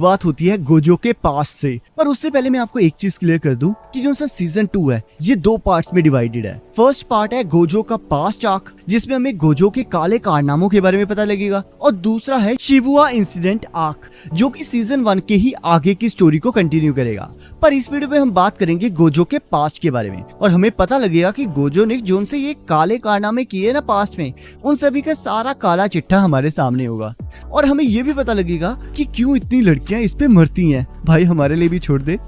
बात होती है गोजो के पास्ट से। पर उससे पहले मैं आपको एक चीज क्लियर कर दूं कि जो सा सीजन 2 है ये 2 पार्ट्स में डिवाइडेड है। फर्स्ट पार्ट है गोजो का पास्ट आर्क, जिसमें हमें गोजो के काले कारनामों के बारे में पता लगेगा, और दूसरा है शिबुया इंसिडेंट आर्क, जो कि सीजन 1 के ही आगे की स्टोरी को कंटिन्यू करेगा। पर इस वीडियो में हम बात करेंगे गोजो के पास्ट के बारे में, और हमें पता लगेगा कि गोजो ने जोन से ये काले कारनामे किए ना पास्ट में, उन सभी का सारा काला चिट्ठा हमारे सामने होगा। और हमें ये भी पता लगेगा कि क्यों इतनी लड़कियां इस पे मरती हैं। भाई हमारे लिए भी छोड़ दे।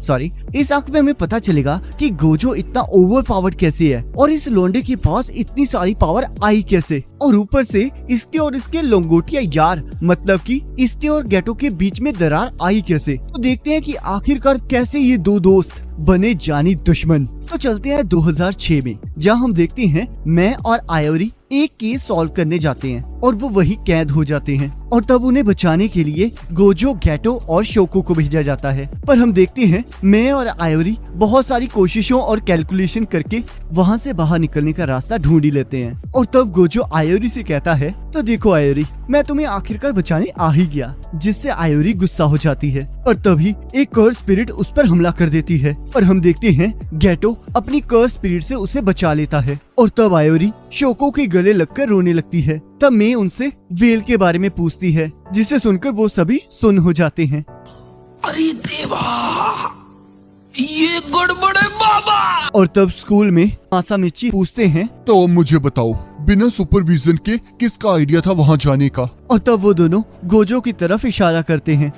सॉरी। इस आंख में हमें पता चलेगा कि गोजो इतना ओवर पावर्ड कैसे है, और इस लोंडे के पास इतनी सारी पावर आई कैसे, और ऊपर से इसके और इसके लोंगोटिया यार मतलब कि इसके और गेटो के बीच में दरार आई कैसे। तो देखते हैं कि आखिरकार कैसे ये दो दोस्त बने जानी दुश्मन। तो चलते हैं 2006 में, जहां हम देखते हैं मैं और आयोरी एक केस सॉल्व करने जाते हैं और वो वही कैद हो जाते हैं, और तब उन्हें बचाने के लिए गोजो, गेटो और शोको को भेजा जाता है। पर हम देखते हैं मैं और आयोरी बहुत सारी कोशिशों और कैलकुलेशन करके वहां से बाहर निकलने का रास्ता ढूंढ ही लेते हैं। और तब गोजो आयोरी से कहता है, तो देखो आयोरी, मैं तुम्हें आखिरकार बचाने आ ही गया, जिससे आयोरी गुस्सा हो जाती है और तभी एक कर्स स्पिरिट उस पर हमला कर देती है। और हम देखते हैं गेटो अपनी कर्स स्पिरिट से उसे बचा लेता है, और तब आयोरी शोको के गले लगकर रोने लगती है। तब मैं उनसे वेल के बारे में पूछती है, जिसे सुनकर वो सभी सुन्न हो जाते हैं। अरे देवा, ये गड़बड़ है बाबा। और तब स्कूल में मासामिची पूछते हैं, तो अब मुझे बताओ, बिना सुपरविजन के किसका आइडिया था वहाँ जाने का? और तब वो दोनों गोजो की तरफ इशारा करते हैं।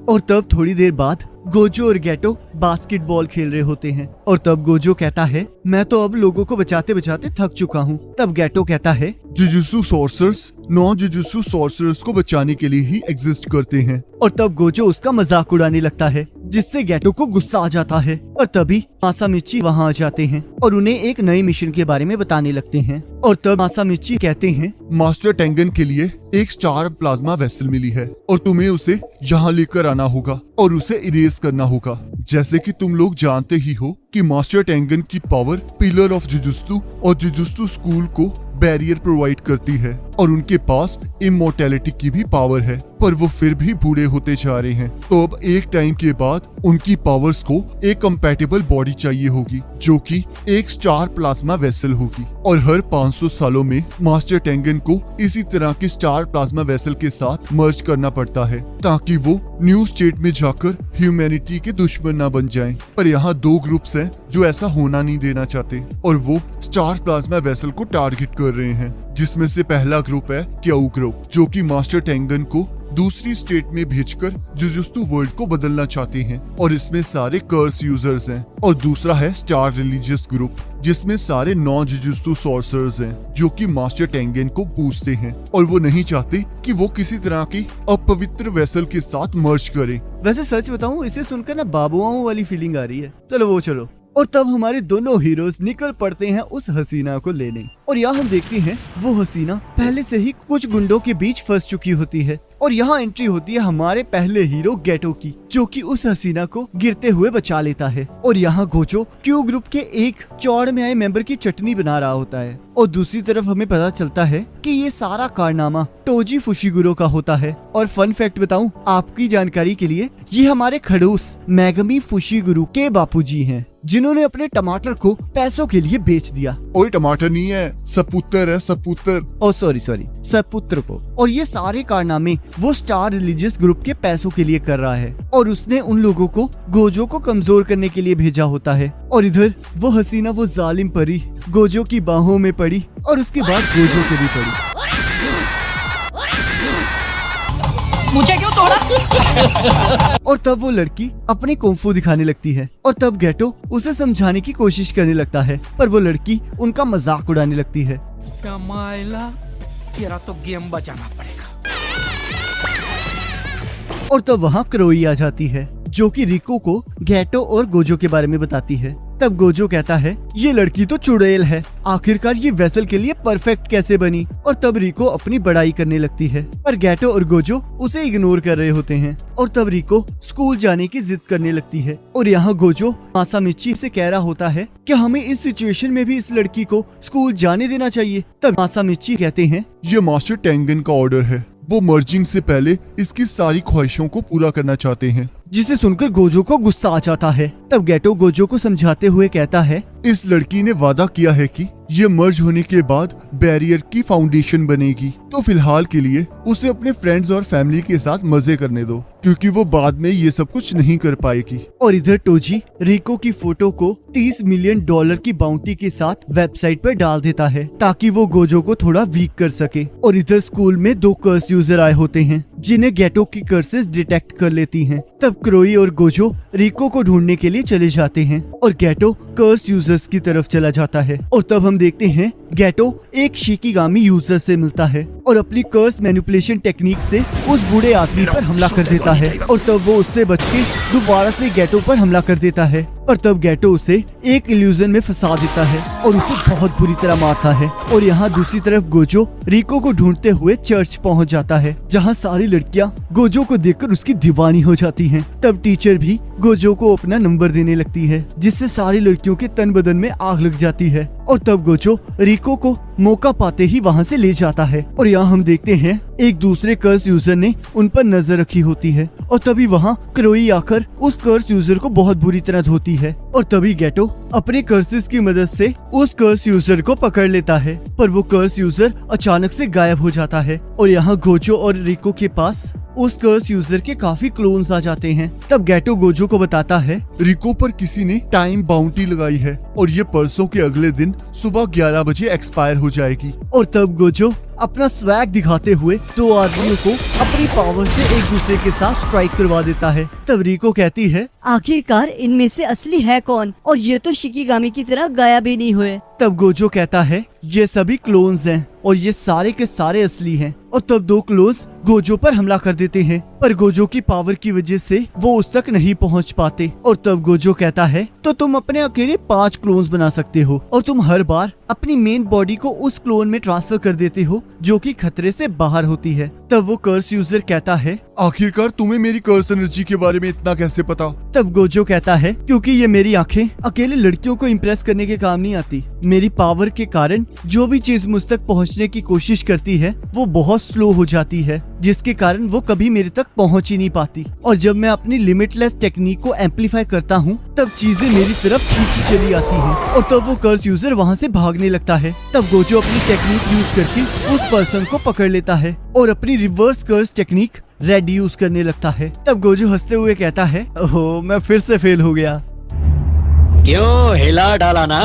और तब थोड़ी देर बाद गोजो और गेटो बास्केटबॉल खेल रहे होते हैं, और तब गोजो कहता है, मैं तो अब लोगों को बचाते बचाते थक चुका हूँ। तब गेटो कहता है, jujutsu sorcerers non jujutsu sorcerers को बचाने के लिए ही एग्जिस्ट करते हैं। और तब गोजो उसका मजाक उड़ाने लगता है, जिससे गेटो को गुस्सा आ जाता है। और तभी मासामिची वहाँ आ जाते हैं और उन्हें एक नए मिशन के बारे में बताने लगते हैं। और तब मासामिची कहते हैं, मास्टर टेंगन के लिए एक स्टार प्लाज्मा वेसल मिली है, और तुम्हें उसे यहाँ लेकर आना होगा और उसे इरेज करना होगा। जैसे कि तुम लोग जानते ही हो कि मास्टर टेंगन की पावर पिलर ऑफ जुजुत्सु और जुजुत्सु स्कूल को बैरियर प्रोवाइड करती है, और उनके पास इमोर्टैलिटी की भी पावर है, पर वो फिर भी बूढ़े होते जा रहे हैं। तो अब एक टाइम के बाद उनकी पावर्स को एक कंपैटिबल बॉडी चाहिए होगी, जो कि एक स्टार प्लाज्मा वेसल होगी, और हर 500 सालों में मास्टर टेंगन को इसी तरह की स्टार प्लाज्मा वेसल के साथ मर्ज करना पड़ता है, ताकि वो न्यू स्टेट में जाकर ह्यूमैनिटी के दुश्मन न बन जाएं। पर यहाँ 2 ग्रुप्स हैं जो ऐसा होना नहीं देना चाहते, और वो स्टार प्लाज्मा वेसल को टारगेट कर रहे हैं, जिसमें से पहला ग्रुप है क्याऊ ग्रुप, जो कि मास्टर टेंगन को दूसरी स्टेट में भेजकर जुजुत्सु वर्ल्ड को बदलना चाहते हैं, और इसमें सारे कर्स यूजर्स हैं। और दूसरा है स्टार रिलीजियस ग्रुप, जिसमें सारे नॉन जुजुत्सु सॉर्सरर्स हैं, जो कि मास्टर टेंगन को पूजते हैं, और वो नहीं चाहते कि वो किसी तरह की अपवित्र वेसल के साथ मर्ज करे। वैसे सच बताऊं, इसे सुनकर ना बाबुआओं वाली फीलिंग आ रही है। चलो। और तब हमारे दोनों हीरोज निकल पड़ते हैं उस हसीना को लेने, और यहाँ हम देखते हैं वो हसीना पहले से ही कुछ गुंडों के बीच फंस चुकी होती है। और यहाँ एंट्री होती है हमारे पहले हीरो गेटो की, जो कि उस हसीना को गिरते हुए बचा लेता है। और यहाँ गोजो क्यू ग्रुप के एक चौड़ में आए मेंबर की चटनी बना रहा होता है, और दूसरी तरफ हमें पता चलता है कि ये सारा कारनामा टोजी फुशिगुरो का होता है। और फन फैक्ट बताऊं आपकी जानकारी के लिए, ये हमारे खड़ूस मेगमी फुशिगुरो के बापूजी हैं, जिन्होंने अपने टमाटर को पैसों के लिए बेच दिया। ओए टमाटर नहीं है, सपुत्र है, सपुत्र। ओ सॉरी सपुत्र को। और ये सारे कारनामे वो स्टार रिलीजियस ग्रुप के पैसों के लिए कर रहा है, और उसने उन लोगों को गोजो को कमजोर करने के लिए भेजा होता है। और इधर वो हसीना, वो जालिम परी गोजो की बाहों में पड़ी, और उसके बाद गोजो को भी पड़ी। मुझे क्यों तोड़ा? और तब वो लड़की अपने कुंफू दिखाने लगती है, और तब गेटो उसे समझाने की कोशिश करने लगता है, पर वो लड़की उनका मजाक उड़ाने लगती है। तेरा तो गेम बचाना पड़ेगा। और तब वहाँ क्रोई आ जाती है, जो कि रिको को गेटो और गोजो के बारे में बताती है। तब गोजो कहता है, ये लड़की तो चुड़ैल है, आखिरकार ये वेसल के लिए परफेक्ट कैसे बनी। और तब रिको अपनी बड़ाई करने लगती है, पर गेटो और गोजो उसे इग्नोर कर रहे होते हैं। और तब रिको स्कूल जाने की जिद करने लगती है, और यहाँ गोजो मासामिची से कह रहा होता है कि हमें इस सिचुएशन में भी इस लड़की को स्कूल जाने देना चाहिए। तब मासामिची कहते हैं, ये मास्टर टेंगन का ऑर्डर है, वो मर्जिंग से पहले इसकी सारी ख्वाहिशों को पूरा करना चाहते हैं। जिसे सुनकर गोजो को गुस्सा आ जाता है। तब गेटो गोजो को समझाते हुए कहता है, इस लड़की ने वादा किया है कि ये मर्ज होने के बाद बैरियर की फाउंडेशन बनेगी, तो फिलहाल के लिए उसे अपने फ्रेंड्स और फैमिली के साथ मजे करने दो, क्योंकि वो बाद में ये सब कुछ नहीं कर पाएगी। और इधर टोजी रिको की फोटो को $30 मिलियन की बाउंटी के साथ वेबसाइट पर डाल देता है, ताकि वो गोजो को थोड़ा वीक कर सके। और इधर स्कूल में 2 कर्स यूजर आए होते हैं, जिन्हें गेटो की कर्सेस डिटेक्ट कर लेती हैं। तब क्रोई और गोजो रिको को ढूंढने के लिए चले जाते हैं और गेटो कर्स यूजर्स की तरफ चला जाता है। और तब हम देखते हैं गेटो एक शिकिगामी यूजर से मिलता है और अपनी कर्स मैनिपुलेशन टेक्निक से उस बूढ़े आदमी पर हमला कर देता है। और तब वो उससे बच के दोबारा से गेटो पर हमला कर देता है। और तब गेटो उसे एक इल्यूजन में फंसा देता है और उसे बहुत बुरी तरह मारता है। और यहाँ दूसरी तरफ गोजो रिको को ढूंढते हुए चर्च पहुँच जाता है, जहाँ सारी लड़कियाँ गोजो को देखकर उसकी दीवानी हो जाती हैं। तब टीचर भी गोजो को अपना नंबर देने लगती है, जिससे सारी लड़कियों के तन बदन में आग लग जाती है। और तब गोजो रिको को मौका पाते ही वहाँ से ले जाता है। और यहाँ हम देखते हैं एक दूसरे कर्स यूजर ने उन पर नजर रखी होती है और तभी वहाँ क्रोई आकर उस कर्स यूजर को बहुत बुरी तरह धोती है। और तभी गेटो अपने कर्सेस की मदद से उस कर्स यूजर को पकड़ लेता है, पर वो कर्स यूजर अचानक से गायब हो जाता है। और यहाँ गोजो और रिको के पास उस कर्स यूजर के काफी क्लोन्स आ जाते हैं। तब गेटो गोजो को बताता है, रिको पर किसी ने टाइम बाउंटी लगाई है और ये परसों के अगले दिन सुबह 11 बजे एक्सपायर हो जाएगी। और तब गोजो अपना स्वैग दिखाते हुए 2 आदमियों को अपनी पावर से एक दूसरे के साथ स्ट्राइक करवा देता है। तब रिको कहती है, आखिरकार इनमें से असली है कौन, और ये तो शिकिगामी की तरह गायब ही नहीं हुए। तब गोजो कहता है, ये सभी क्लोन्स हैं और ये सारे के सारे असली हैं। और तब 2 क्लोन्स गोजो पर हमला कर देते हैं, पर गोजो की पावर की वजह से वो उस तक नहीं पहुंच पाते। और तब गोजो कहता है, तो तुम अपने अकेले 5 क्लोन्स बना सकते हो और तुम हर बार अपनी मेन बॉडी को उस क्लोन में ट्रांसफर कर देते हो जो कि खतरे से बाहर होती है। तब वो कर्स यूजर कहता है, आखिरकार तुम्हें मेरी कर्स एनर्जी के बारे में इतना कैसे पता? तब गोजो कहता है, क्योंकि ये मेरी आंखें अकेले लड़कियों को इम्प्रेस करने के काम नहीं आती। मेरी पावर के कारण जो भी चीज मुझ तक पहुंचने की कोशिश करती है वो बहुत स्लो हो जाती है, जिसके कारण वो कभी मेरे तक पहुंच ही नहीं पाती। और जब मैं अपनी लिमिटलेस टेक्निक को एम्पलीफाई करता हूँ तब चीजें मेरी तरफ खींची चली आती हैं। और तब वो कर्स यूजर वहाँ से भागने लगता है। तब गोजो अपनी टेक्निक यूज करके उस पर्सन को पकड़ लेता है और अपनी reverse curse technique red use करने लगता है। तब गोजो हंसते हुए कहता है, ओह मैं फिर से फेल हो गया। क्यों हिला डाला ना।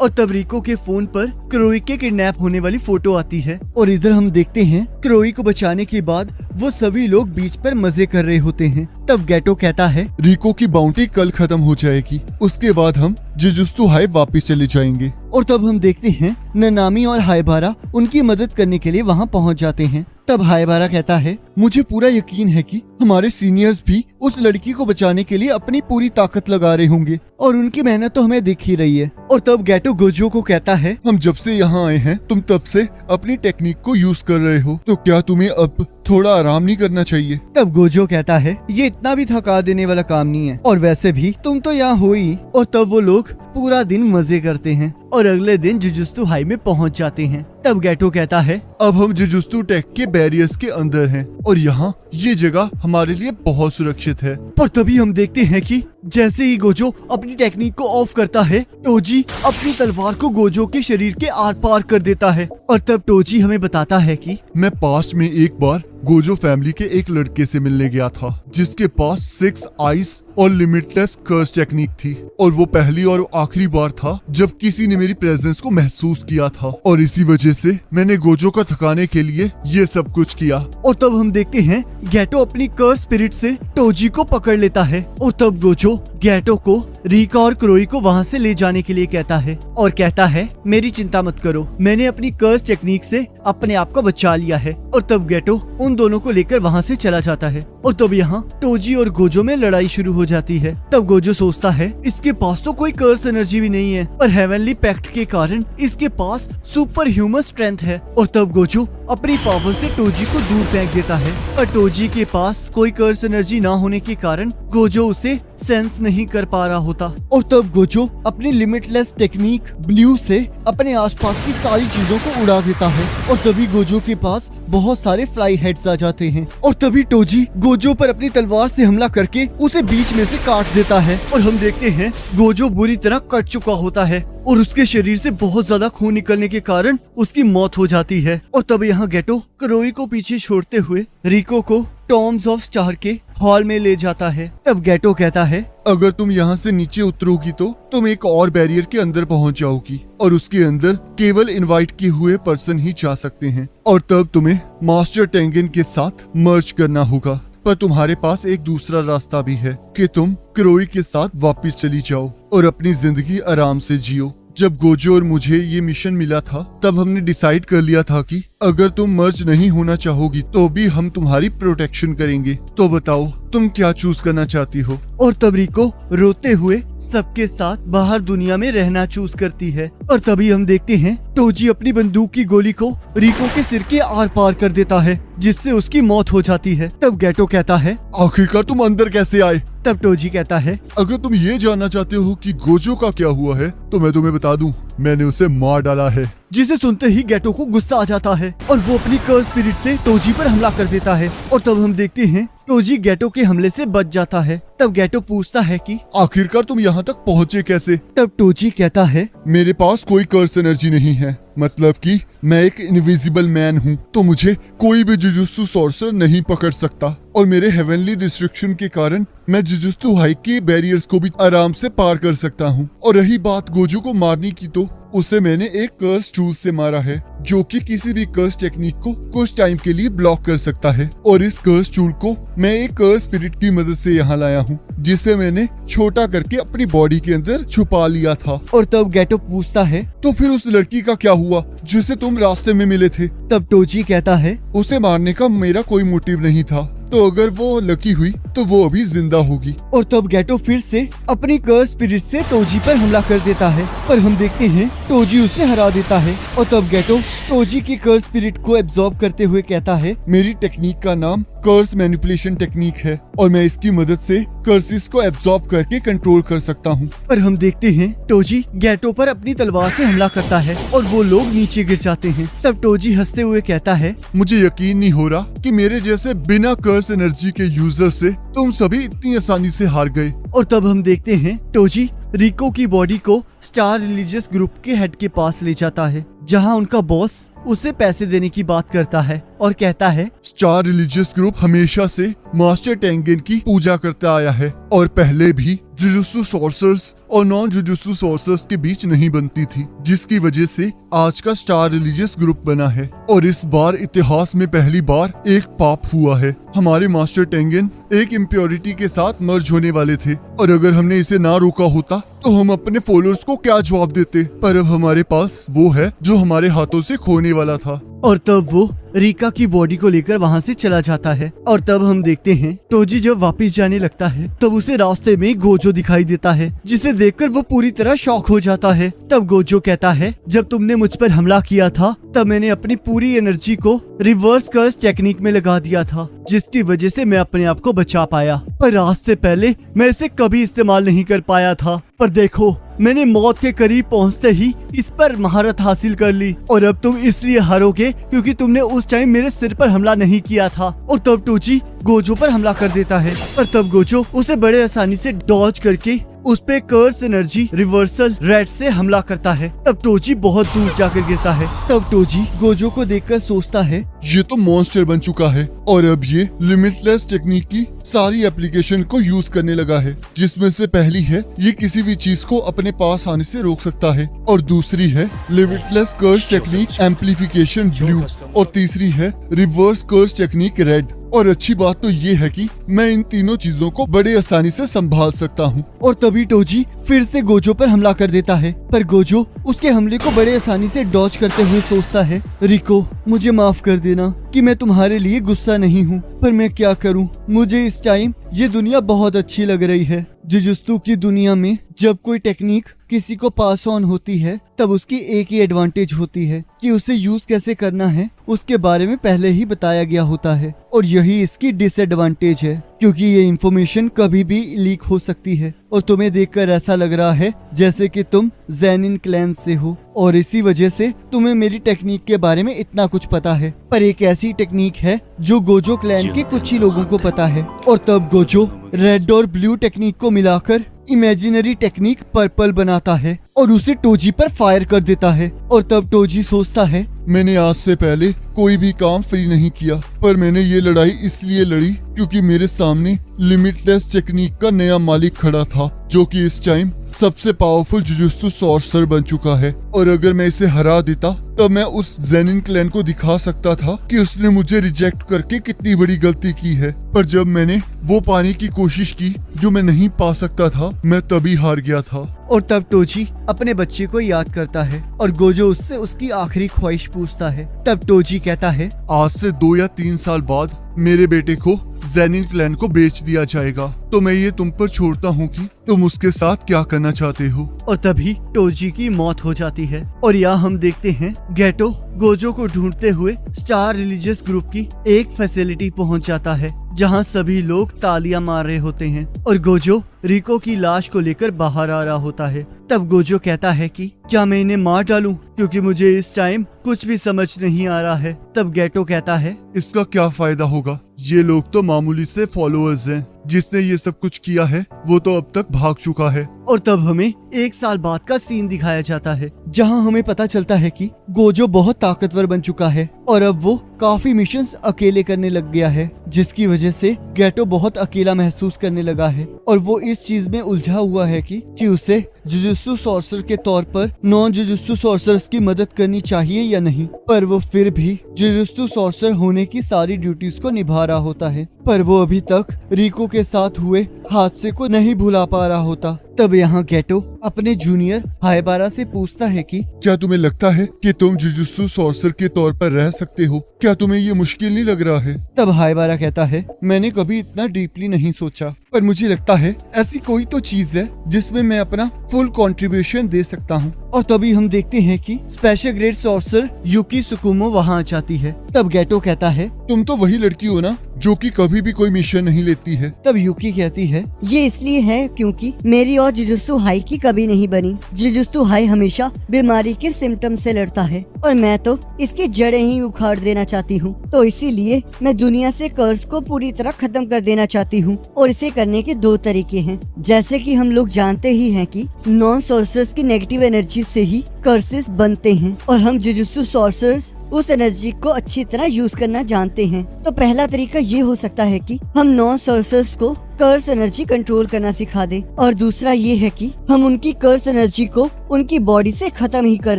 और तब रिको के फोन पर क्रोई के किडनैप होने वाली फोटो आती है और इधर हम देखते हैं क्रोई को बचाने के बाद वो सभी लोग बीच पर मजे कर रहे होते हैं। तब गेटो कहता है, रिको की बाउंटी कल खत्म हो जाएगी, उसके बाद हम जुजुत्सु हाई वापस चले जाएंगे। और तब हम देखते हैं ननामी और हाइबारा उनकी मदद करने के लिए वहाँ पहुँच जाते हैं। तब हाइबारा कहता है, मुझे पूरा यकीन है कि हमारे सीनियर्स भी उस लड़की को बचाने के लिए अपनी पूरी ताकत लगा रहे होंगे और उनकी मेहनत तो हमें दिख ही रही है। और तब गेटो गोजो को कहता है, हम जब से यहाँ आए हैं तुम तब से अपनी टेक्निक को यूज कर रहे हो, तो क्या तुम्हें अब थोड़ा आराम नहीं करना चाहिए? तब गोजो कहता है, ये इतना भी थका देने वाला काम नहीं है और वैसे भी तुम तो यहाँ हो ही। और तब वो लोग पूरा दिन मजे करते हैं और अगले दिन जुजुत्सु हाई में पहुँच जाते हैं। तब गेटो कहता है, अब हम जुजुत्सु टेक के बैरियर्स के अंदर हैं और यहाँ ये जगह हमारे लिए बहुत सुरक्षित है। पर तभी हम देखते हैं कि जैसे ही गोजो अपनी टेक्निक को ऑफ करता है, टोजी अपनी तलवार को गोजो के शरीर के आर पार कर देता है। और तब टोजी हमें बताता है कि मैं पास्ट में एक बार गोजो फैमिली के एक लड़के से मिलने गया था जिसके पास 6 आइस और लिमिटलेस कर्स टेक्निक थी, और वो पहली और आखिरी बार था जब किसी ने मेरी प्रेजेंस को महसूस किया था, और इसी वजह से मैंने गोजो को थकाने के लिए ये सब कुछ किया। और तब हम देखते हैं गेटो अपनी कर्स स्पिरिट से टोजी को पकड़ लेता है और तब गोजो गेटो को रिका और क्रोई को वहाँ से ले जाने के लिए कहता है और कहता है, मेरी चिंता मत करो, मैंने अपनी कर्स टेक्निक से अपने आप को बचा लिया है। और तब गेटो उन दोनों को लेकर वहाँ से चला जाता है और तब यहाँ टोजी और गोजो में लड़ाई शुरू हो जाती है। तब गोजो सोचता है, इसके पास तो कोई कर्स एनर्जी भी नहीं है, पर हेवनली पैक्ट के कारण इसके पास सुपर ह्यूमन स्ट्रेंथ है। और तब गोजो अपनी पावर से टोजी को दूर फेंक देता है और टोजी के पास कोई कर्स एनर्जी ना होने के कारण गोजो उसे सेंस नहीं कर पा रहा होता और तब गोजो अपनी लिमिटलेस टेक्निक ब्लू से अपने आसपास की सारी चीजों को उड़ा देता है और तभी गोजो के पास बहुत सारे फ्लाई हेड्स आ जाते हैं और तभी टोजी गोजो पर अपनी तलवार से हमला करके उसे बीच में से काट देता है और हम देखते हैं गोजो बुरी तरह कट चुका होता है और उसके शरीर से बहुत ज्यादा खून निकलने के कारण उसकी मौत हो जाती है। और तब यहाँ गेटो क्रोई को पीछे छोड़ते हुए रिको को टॉम्स ऑफ स्टार के हॉल में ले जाता है। तब गेटो कहता है, अगर तुम यहाँ से नीचे उतरोगी तो तुम एक और बैरियर के अंदर पहुँच जाओगी और उसके अंदर केवल इनवाइट किए हुए पर्सन ही जा सकते हैं और तब तुम्हें मास्टर टेंगन के साथ मर्ज करना होगा। पर तुम्हारे पास एक दूसरा रास्ता भी है कि तुम क्रोई के साथ वापस चली जाओ और अपनी जिंदगी आराम से जियो। जब गोजो और मुझे ये मिशन मिला था तब हमने डिसाइड कर लिया था कि अगर तुम मर्ज नहीं होना चाहोगी तो भी हम तुम्हारी प्रोटेक्शन करेंगे। तो बताओ तुम क्या चूज करना चाहती हो? और तब रिको रोते हुए सबके साथ बाहर दुनिया में रहना चूज करती है। और तभी हम देखते हैं टोजी अपनी बंदूक की गोली को रिको के सिर के आर पार कर देता है जिससे उसकी मौत हो जाती है। तब गेटो कहता है, आखिरकार तुम अंदर कैसे आए? तब टोजी कहता है, अगर तुम ये जानना चाहते हो कि गोजो का क्या हुआ है तो मैं तुम्हें बता दूं, मैंने उसे मार डाला है। जिसे सुनते ही गेटो को गुस्सा आ जाता है और वो अपनी कर्स स्पिरिट से टोजी पर हमला कर देता है। और तब हम देखते हैं टोजी गेटो के हमले से बच जाता है। तब गेटो पूछता है कि आखिरकार तुम यहाँ तक पहुँचे कैसे? तब टोजी कहता है, मेरे पास कोई कर्स एनर्जी नहीं है, मतलब कि मैं एक इनविजिबल मैन हूँ, तो मुझे कोई भी जुजुत्सु सॉर्सर नहीं पकड़ सकता और मेरे हेवनली रिस्ट्रिक्शन के कारण मैं जुजुत्सु हाई के बैरियर्स को भी आराम से पार कर सकता हूँ। और रही बात गोजो को मारने की तो उसे मैंने एक कर्स टूल से मारा है जो कि किसी भी कर्स टेक्निक को कुछ टाइम के लिए ब्लॉक कर सकता है। और इस कर्स टूल को मैं एक कर्स स्पिरिट की मदद से यहाँ लाया हूँ जिसे मैंने छोटा करके अपनी बॉडी के अंदर छुपा लिया था। और तब गेटो पूछता है, तो फिर उस लड़की का क्या हुआ जिसे तुम रास्ते में मिले थे? तब टोजी कहता है, उसे मारने का मेरा कोई मोटिव नहीं था, तो अगर वो लकी हुई तो वो अभी जिंदा होगी। और तब गेटो फिर से अपनी कर्स स्पिरिट से टोजी पर हमला कर देता है पर हम देखते हैं टोजी उसे हरा देता है। और तब गेटो टोजी की कर्स स्पिरिट को एब्जॉर्ब करते हुए कहता है, मेरी टेक्निक का नाम कर्स मैनिपुलेशन टेक्निक है और मैं इसकी मदद से कर्सिस को एब्जॉर्ब करके कंट्रोल कर सकता हूँ। पर हम देखते हैं टोजी गेटो पर अपनी तलवार से हमला करता है और वो लोग नीचे गिर जाते हैं। तब टोजी हंसते हुए कहता है, मुझे यकीन नहीं हो रहा कि मेरे जैसे बिना कर्स एनर्जी के यूजर से तुम सभी इतनी आसानी से हार गए। और तब हम देखते हैं टोजी रिको की बॉडी को स्टार रिलीजियस ग्रुप के हेड के पास ले जाता है जहां उनका बॉस उसे पैसे देने की बात करता है और कहता है, स्टार रिलीजियस ग्रुप हमेशा से मास्टर टेंगन की पूजा करता आया है और पहले भी जुजुत्सु सॉर्सर्स और नॉन जुजुत्सु सॉर्सर्स के बीच नहीं बनती थी, जिसकी वजह से आज का स्टार रिलीजियस ग्रुप बना है। और इस बार इतिहास में पहली बार एक पाप हुआ है। हमारे मास्टर टेंगन एक इम्प्योरिटी के साथ मर्ज होने वाले थे और अगर हमने इसे ना रोका होता तो हम अपने फॉलोअर्स को क्या जवाब देते, पर अब हमारे पास वो है जो हमारे हाथों से खोने वाला था। और तब वो रिका की बॉडी को लेकर वहाँ से चला जाता है। और तब हम देखते हैं टोजी जब वापस जाने लगता है तब उसे रास्ते में गोजो दिखाई देता है जिसे देखकर वो पूरी तरह शॉक हो जाता है। तब गोजो कहता है, जब तुमने मुझ पर हमला किया था तब मैंने अपनी पूरी एनर्जी को रिवर्स कर्स टेक्निक में लगा दिया था जिसकी वजह से मैं अपने आप को बचा पाया, पर आज से पहले मैं इसे कभी इस्तेमाल नहीं कर पाया था। पर देखो मैंने मौत के करीब पहुंचते ही इस पर महारत हासिल कर ली और अब तुम इसलिए हारोगे क्योंकि तुमने उस टाइम मेरे सिर पर हमला नहीं किया था। और तब टोजी गोजो पर हमला कर देता है पर तब गोजो उसे बड़े आसानी से डॉज करके उस पे कर्स एनर्जी रिवर्सल रेड से हमला करता है। तब टोजी बहुत दूर जाकर गिरता है। तब टोजी गोजो को देखकर सोचता है, ये तो मॉन्स्टर बन चुका है और अब ये लिमिटलेस टेक्निक की सारी एप्लीकेशन को यूज करने लगा है, जिसमें से पहली है ये किसी भी चीज को अपने पास आने से रोक सकता है और दूसरी है limitless curse technique amplification blue और तीसरी है रिवर्स कर्स टेक्निक रेड। और अच्छी बात तो ये है कि मैं इन तीनों चीजों को बड़े आसानी से संभाल सकता हूँ। और तभी टोजी फिर से गोजो पर हमला कर देता है पर गोजो उसके हमले को बड़े आसानी से डॉज करते हुए सोचता है, रिको मुझे माफ कर देना कि मैं तुम्हारे लिए गुस्सा नहीं हूँ, पर मैं क्या करूँ, मुझे इस टाइम ये दुनिया बहुत अच्छी लग रही है। जुजुत्सु की दुनिया में जब कोई टेक्निक किसी को पास ऑन होती है तब उसकी एक ही एडवांटेज होती है कि उसे यूज कैसे करना है उसके बारे में पहले ही बताया गया होता है और यही इसकी डिसएडवांटेज है। क्योंकि ये इंफॉर्मेशन कभी भी लीक हो सकती है और तुम्हें देखकर ऐसा लग रहा है जैसे कि तुम ज़ेनिन क्लैन से हो और इसी वजह से तुम्हें मेरी टेक्निक के बारे में इतना कुछ पता है। पर एक ऐसी टेक्निक है जो गोजो क्लैन के कुछ ही लोगों को पता है। और तब गोजो रेड और ब्लू टेक्निक को मिलाकर इमेजिनरी टेक्निक पर्पल बनाता है और उसे टोजी पर फायर कर देता है। और तब टोजी सोचता है, मैंने आज से पहले कोई भी काम फ्री नहीं किया, पर मैंने ये लड़ाई इसलिए लड़ी क्योंकि मेरे सामने लिमिटलेस टेक्निक का नया मालिक खड़ा था, जो कि इस टाइम सबसे पावरफुल जुजुत्सु सॉर्सर बन चुका है। और अगर मैं इसे हरा देता तब मैं उस ज़ेनिन क्लैन को दिखा सकता था कि उसने मुझे रिजेक्ट करके कितनी बड़ी गलती की है। पर जब मैंने वो पाने की कोशिश की जो मैं नहीं पा सकता था, मैं तभी हार गया था। और तब टोजी अपने बच्चे को याद करता है और गोजो उससे उसकी आखिरी ख्वाहिश पूछता है। तब टोजी कहता है, आज से 2 या 3 साल बाद मेरे बेटे को ज़ेनिन क्लैन को बेच दिया जाएगा, तो मैं ये तुम पर छोड़ता हूँ कि तुम उसके साथ क्या करना चाहते हो। और तभी टोजी की मौत हो जाती है। और यहाँ हम देखते हैं गेटो गोजो को ढूंढते हुए स्टार रिलीजियस ग्रुप की एक फैसिलिटी पहुँच जाता है, जहाँ सभी लोग तालियां मार रहे होते हैं और गोजो रिको की लाश को लेकर बाहर आ रहा होता है। तब गोजो कहता है कि क्या मैं इन्हें मार डालूं, क्योंकि मुझे इस टाइम कुछ भी समझ नहीं आ रहा है। तब गेटो कहता है, इसका क्या फायदा होगा, ये लोग तो मामूली से फॉलोअर्स हैं। जिसने ये सब कुछ किया है वो तो अब तक भाग चुका है। और तब हमें 1 साल बाद का सीन दिखाया जाता है, जहां हमें पता चलता है कि गोजो बहुत ताकतवर बन चुका है और अब वो काफी मिशंस अकेले करने लग गया है, जिसकी वजह से गेटो बहुत अकेला महसूस करने लगा है। और वो इस चीज में उलझा हुआ है कि उसे जुजुत्सु सॉर्सर के तौर पर नॉन जुजुत्सु सॉर्सर्स की मदद करनी चाहिए या नहीं। पर वो फिर भी जुजुत्सु सॉर्सर होने की सारी ड्यूटीज को निभा रहा होता है, पर वो अभी तक रिको के साथ हुए हादसे को नहीं भुला पा रहा होता। तब यहाँ गेटो अपने जूनियर हायबारा से पूछता है कि क्या तुम्हें लगता है कि तुम जुजुत्सु सॉर्सर के तौर पर रह सकते हो? क्या तुम्हें ये मुश्किल नहीं लग रहा है? तब हायबारा कहता है, मैंने कभी इतना डीपली नहीं सोचा, पर मुझे लगता है ऐसी कोई तो चीज है जिसमें मैं अपना फुल कंट्रीब्यूशन दे सकता हूँ। और तभी हम देखते हैं कि स्पेशल ग्रेड सॉर्सर युकी सुकुमो वहाँ आ जाती है। तब गेटो कहता है, तुम तो वही लड़की हो ना जो कि कभी भी कोई मिशन नहीं लेती है। तब युकी कहती है, ये इसलिए है क्योंकि मेरी और जुजुत्सु हाई की कभी नहीं बनी। जुजुत्सु हाई हमेशा बीमारी के सिम्टम से लड़ता है और मैं तो इसकी जड़ें ही उखाड़ देना चाहती हूँ। तो इसीलिए मैं दुनिया से कर्ज को पूरी तरह खत्म कर देना चाहती हूँ। और इसे करने के 2 तरीके हैं। जैसे कि हम लोग जानते ही हैं कि नॉन सॉर्सर्स की नेगेटिव एनर्जी से ही कर्सेस बनते हैं और हम जुजुत्सु सॉर्सर्स उस एनर्जी को अच्छी तरह यूज करना जानते हैं। तो पहला तरीका ये हो सकता है कि हम नॉन सॉर्सर्स को कर्स एनर्जी कंट्रोल करना सिखा दें और दूसरा ये है कि हम उनकी कर्स एनर्जी को उनकी बॉडी से खत्म ही कर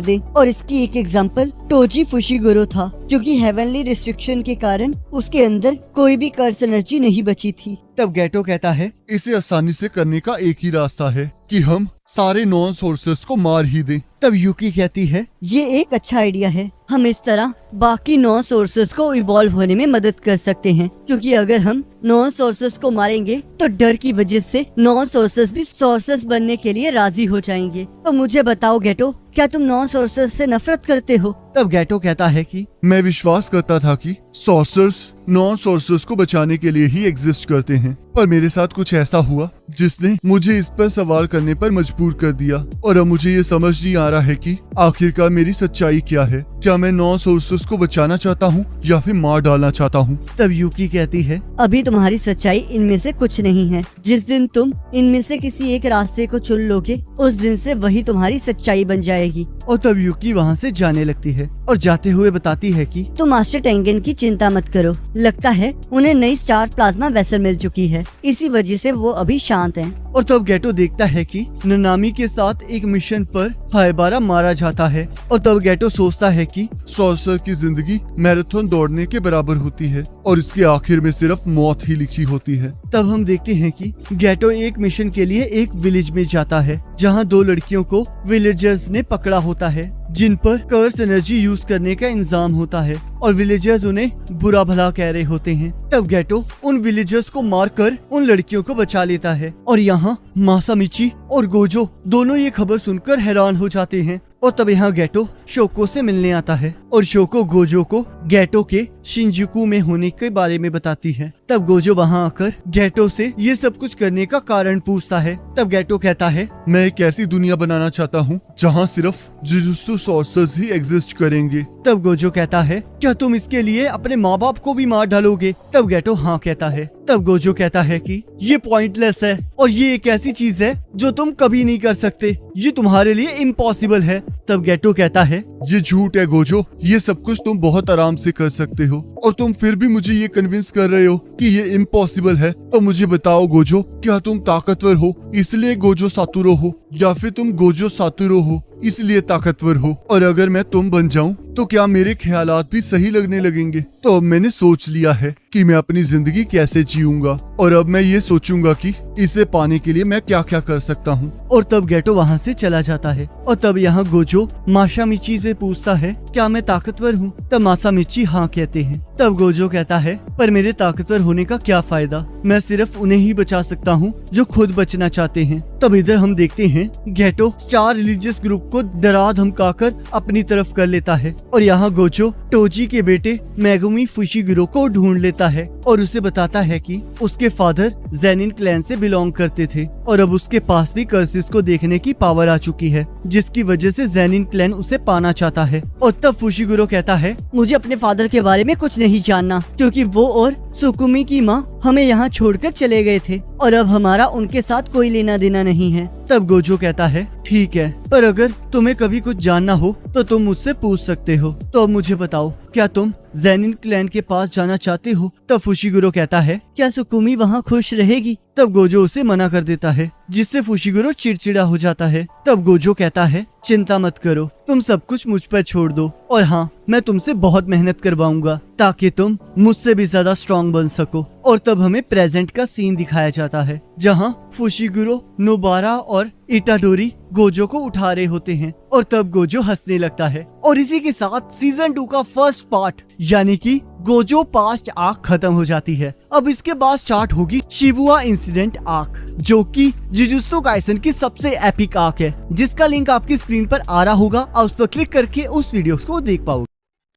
दें। और इसकी एक एग्जांपल टोजी फुशिगुरो था, क्योंकि हेवनली रिस्ट्रिक्शन के कारण उसके अंदर कोई भी कर्स एनर्जी नहीं बची थी। तब गेटो कहता है, इसे आसानी से करने का एक ही रास्ता है कि हम सारे नॉन सोर्सेस को मार ही दें। तब युकी कहती है, ये एक अच्छा आइडिया है। हम इस तरह बाकी नॉन सोर्सेस को इवॉल्व होने में मदद कर सकते हैं, क्योंकि अगर हम नॉन सोर्सेस को मारेंगे तो डर की वजह से नॉन सोर्सेस भी सोर्सेस बनने के लिए राजी हो जाएंगे। तो मुझे बताओ गेटो, क्या तुम नॉन सोर्सेस से नफरत करते हो? तब गेटो कहता है कि मैं विश्वास करता था कि सॉर्सर्स नॉन सॉर्सर्स को बचाने के लिए ही एग्जिस्ट करते हैं, पर मेरे साथ कुछ ऐसा हुआ जिसने मुझे इस पर सवाल करने पर मजबूर कर दिया। और अब मुझे ये समझ नहीं आ रहा है कि आखिरकार मेरी सच्चाई क्या है। क्या मैं नॉन सोर्सेस को बचाना चाहता हूँ या फिर मार डालना चाहता हूँ? तब युकी कहती है, अभी तुम्हारी सच्चाई इनमें से कुछ नहीं है। जिस दिन तुम इनमें से किसी एक रास्ते को चुन लोगे, उस दिन से वही तुम्हारी सच्चाई बन जाएगी। और तब युकी वहाँ से जाने लगती है और जाते हुए बताती है कि तो मास्टर टेंगन की चिंता मत करो, लगता है उन्हें नई स्टार प्लाज्मा वेसल मिल चुकी है, इसी वजह से वो अभी शांत हैं। और तब गेटो देखता है कि ननामी के साथ एक मिशन पर हायबारा मारा जाता है। और तब गेटो सोचता है कि सॉर्सर की जिंदगी मैराथन दौड़ने के बराबर होती है और इसके आखिर में सिर्फ मौत ही लिखी होती है। तब हम देखते हैं कि गेटो एक मिशन के लिए एक विलेज में जाता है, जहां 2 लड़कियों को विलेजर्स ने पकड़ा होता है, जिन पर कर्स एनर्जी यूज करने का इंजाम होता है और विलेजर्स उन्हें बुरा भला कह रहे होते हैं। तब गेटो उन विलेजर्स को मारकर उन लड़कियों को बचा लेता है। और यहाँ मासामिची और गोजो दोनों ये खबर सुनकर हैरान हो जाते हैं और तब यहाँ गेटो शोको से मिलने आता है और शोको गोजो को गेटो के शिंजुकू में होने के बारे में बताती है। तब गोजो वहाँ आकर गेटो से ये सब कुछ करने का कारण पूछता है। तब गेटो कहता है, मैं एक ऐसी दुनिया बनाना चाहता हूँ जहाँ सिर्फ जुजुत्सु सॉर्सर्स ही एग्जिस्ट करेंगे। तब गोजो कहता है, क्या तुम इसके लिए अपने माँ बाप को भी मार डालोगे? तब गेटो हाँ कहता है। तब गोजो कहता है कि ये पॉइंटलेस है और ये एक ऐसी चीज है जो तुम कभी नहीं कर सकते, ये तुम्हारे लिए इम्पॉसिबल है। तब गेटो कहता है, ये झूठ है गोजो, ये सब कुछ तुम बहुत आराम से कर सकते हो और तुम फिर भी मुझे ये कन्विंस कर रहे हो कि ये इम्पॉसिबल है। तो मुझे बताओ गोजो, क्या तुम ताकतवर हो इसलिए गोजो सातुरो हो, या फिर तुम गोजो सातुरो हो इसलिए ताकतवर हो? और अगर मैं तुम बन जाऊं तो क्या मेरे ख्यालात भी सही लगने लगेंगे? तो अब मैंने सोच लिया है कि मैं अपनी जिंदगी कैसे जीऊंगा और अब मैं ये सोचूंगा कि इसे पाने के लिए मैं क्या क्या कर सकता हूँ। और तब गेटो वहाँ से चला जाता है। और तब यहाँ गोजो मासामिची से पूछता है, क्या मैं ताकतवर हूँ? तब मासामिची हाँ कहते हैं। तब गोजो कहता है, पर मेरे ताकतवर होने का क्या फायदा, मैं सिर्फ उन्हें ही बचा सकता हूँ जो खुद बचना चाहते हैं। तब इधर हम देखते हैं गेटो स्टार रिलीजियस ग्रुप को डरा धमकाकर अपनी तरफ कर लेता है और यहाँ गोजो टोजी के बेटे मेगुमी फुशिगिरो को ढूंढ लेता है और उसे बताता है कि उसके फादर जेनिन क्लैन से बिलोंग करते थे और अब उसके पास भी कर्सिस को देखने की पावर आ चुकी है, जिसकी वजह से जेनिन क्लैन उसे पाना चाहता है। और तब फुशिगिरो कहता है, मुझे अपने फादर के बारे में कुछ नहीं जानना, क्योंकि वो और सुकुमी की माँ हमें यहाँ छोड़कर चले गए थे और अब हमारा उनके साथ कोई लेना देना नहीं है। तब गोजो कहता है, ठीक है, पर अगर तुम्हें कभी कुछ जानना हो तो तुम मुझसे पूछ सकते हो। तो अब मुझे बताओ, क्या तुम जेनिन क्लैन के पास जाना चाहते हो? तब फुशिगिरो कहता है, क्या सुकुमी वहाँ खुश रहेगी? तब गोजो उसे मना कर देता है, जिससे फुशिगिरो चिड़चिड़ा हो जाता है। तब गोजो कहता है, चिंता मत करो, तुम सब कुछ मुझ पर छोड़ दो और हाँ, मैं तुमसे बहुत मेहनत करवाऊंगा ताकि तुम मुझसे भी ज्यादा स्ट्रॉन्ग बन सको। और तब हमें प्रेजेंट का सीन दिखाया जाता है जहाँ फुशिगिरो, नोबारा और इटाडोरी गोजो को उठा रहे होते हैं और तब गोजो हंसने लगता है। और इसी के साथ सीजन 2 का फर्स्ट पार्ट यानी कि गोजो पास्ट आर्क खत्म हो जाती है। अब इसके बाद स्टार्ट होगी शिबुया इंसिडेंट आर्क, जो कि जुजुत्सु काइसन की सबसे एपिक आर्क है, जिसका लिंक आपकी स्क्रीन पर आ रहा होगा। आप उस पर क्लिक करके उस वीडियो को देख पाओगे।